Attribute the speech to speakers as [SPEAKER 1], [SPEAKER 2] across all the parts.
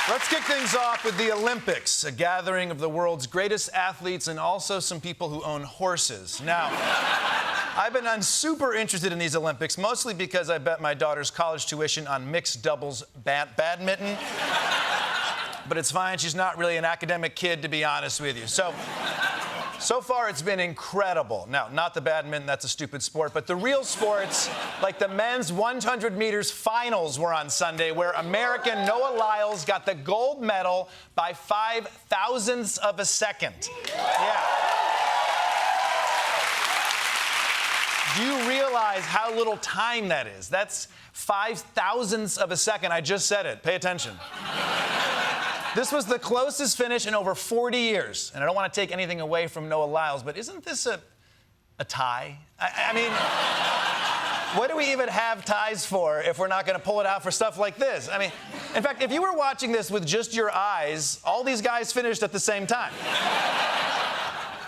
[SPEAKER 1] Let's kick things off with the Olympics, a gathering of the world's greatest athletes and also some people who own horses. Now, I've been super interested in these Olympics, mostly because I bet my daughter's college tuition on mixed doubles badminton. But it's fine, she's not really an academic kid, to be honest with you. So far, it's been incredible. Now, not the badminton, that's a stupid sport, but the real sports, like the men's 100 meters finals were on Sunday, where American Noah Lyles got the gold medal by 5/1000ths of a second. Yeah. Do you realize how little time that is? That's 5/1000ths of a second. I just said it. Pay attention. This was the closest finish in over 40 years. And I don't want to take anything away from Noah Lyles, but isn't this a tie? I mean, what do we even have ties for if we're not going to pull it out for stuff like this? I mean, in fact, if you were watching this with just your eyes, all these guys finished at the same time.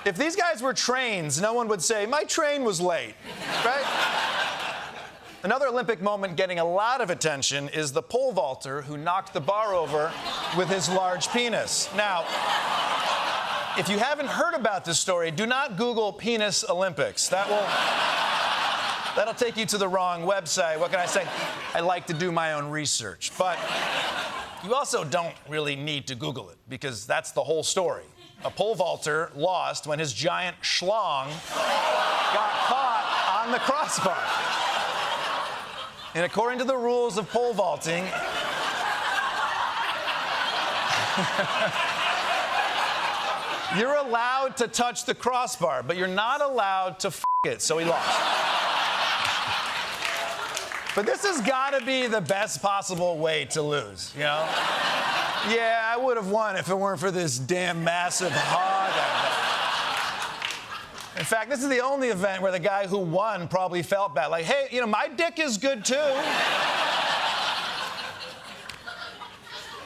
[SPEAKER 1] If these guys were trains, no one would say, my train was late, right? Another Olympic moment getting a lot of attention is the pole vaulter who knocked the bar over with his large penis. Now, if you haven't heard about this story, do not Google penis Olympics. That'll take you to the wrong website. What can I say? I like to do my own research. But you also don't really need to Google it, because that's the whole story. A pole vaulter lost when his giant schlong got caught on the crossbar. And according to the rules of pole vaulting, you're allowed to touch the crossbar, but you're not allowed to it, so he lost. But this has got to be the best possible way to lose, you know? Yeah, I would have won if it weren't for this damn massive hog. In fact, this is the only event where the guy who won probably felt bad. Like, hey, you know, my dick is good too.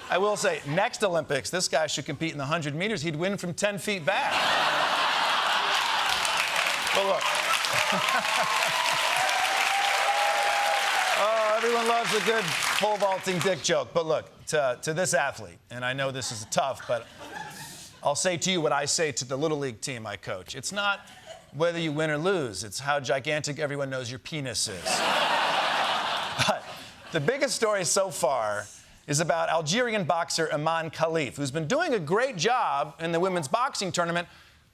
[SPEAKER 1] I will say, next Olympics, this guy should compete in the 100 meters. He'd win from 10 feet back. But look. Oh, everyone loves a good pole vaulting dick joke. But look, to this athlete, and I know this is tough, but I'll say to you what I say to the Little League team I coach. It's not whether you win or lose. It's how gigantic everyone knows your penis is. But the biggest story so far is about Algerian boxer Imane Khelif, who's been doing a great job in the women's boxing tournament.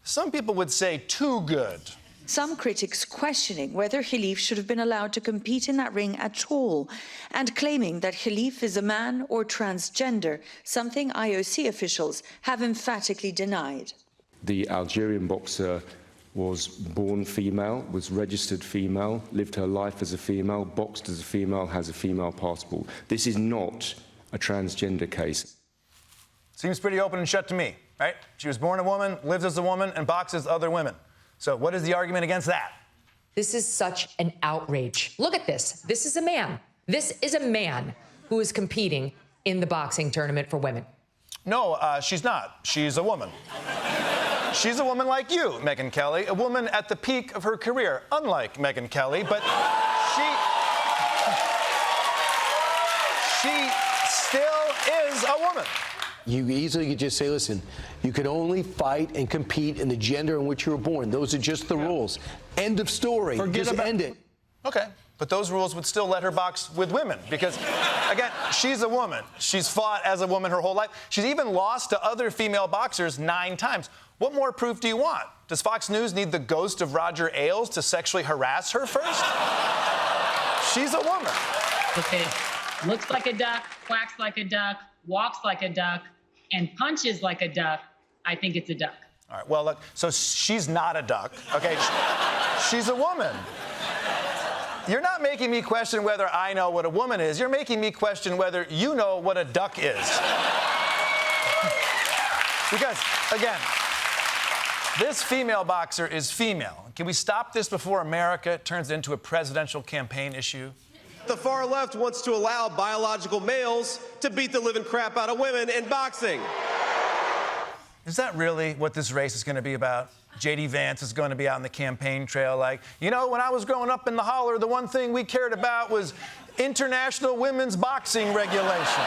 [SPEAKER 1] Some people would say too good.
[SPEAKER 2] Some critics questioning whether Khelif should have been allowed to compete in that ring at all, and claiming that Khelif is a man or transgender, something IOC officials have emphatically denied.
[SPEAKER 3] The Algerian boxer was born female, was registered female, lived her life as a female, boxed as a female, has a female passport. This is not a transgender case.
[SPEAKER 1] Seems pretty open and shut to me, right? She was born a woman, lives as a woman, and boxes other women. So what is the argument against that?
[SPEAKER 4] This is such an outrage. Look at this. This is a man. This is a man who is competing in the boxing tournament for women.
[SPEAKER 1] No, she's not. She's a woman. She's a woman like you, Megyn Kelly, a woman at the peak of her career, unlike Megyn Kelly, but she still is a woman.
[SPEAKER 5] You easily could just say, listen, you can only fight and compete in the gender in which you were born. Those are just the rules. End of story. Just end it.
[SPEAKER 1] Okay, but those rules would still let her box with women because, again, she's a woman. She's fought as a woman her whole life. She's even lost to other female boxers 9 times. What more proof do you want? Does Fox News need the ghost of Roger Ailes to sexually harass her first? She's a woman.
[SPEAKER 6] Okay, looks like a duck, quacks like a duck, walks like a duck, and punches like a duck. I think it's a duck.
[SPEAKER 1] All right, well, look, so she's not a duck, okay? She's a woman. You're not making me question whether I know what a woman is. You're making me question whether you know what a duck is. Because, again, this female boxer is female. Can we stop this before America turns it into a presidential campaign issue?
[SPEAKER 7] The far left wants to allow biological males to beat the living crap out of women in boxing.
[SPEAKER 1] Is that really what this race is going to be about? J.D. Vance is going to be out on the campaign trail like, you know, when I was growing up in the holler, the one thing we cared about was international women's boxing regulations.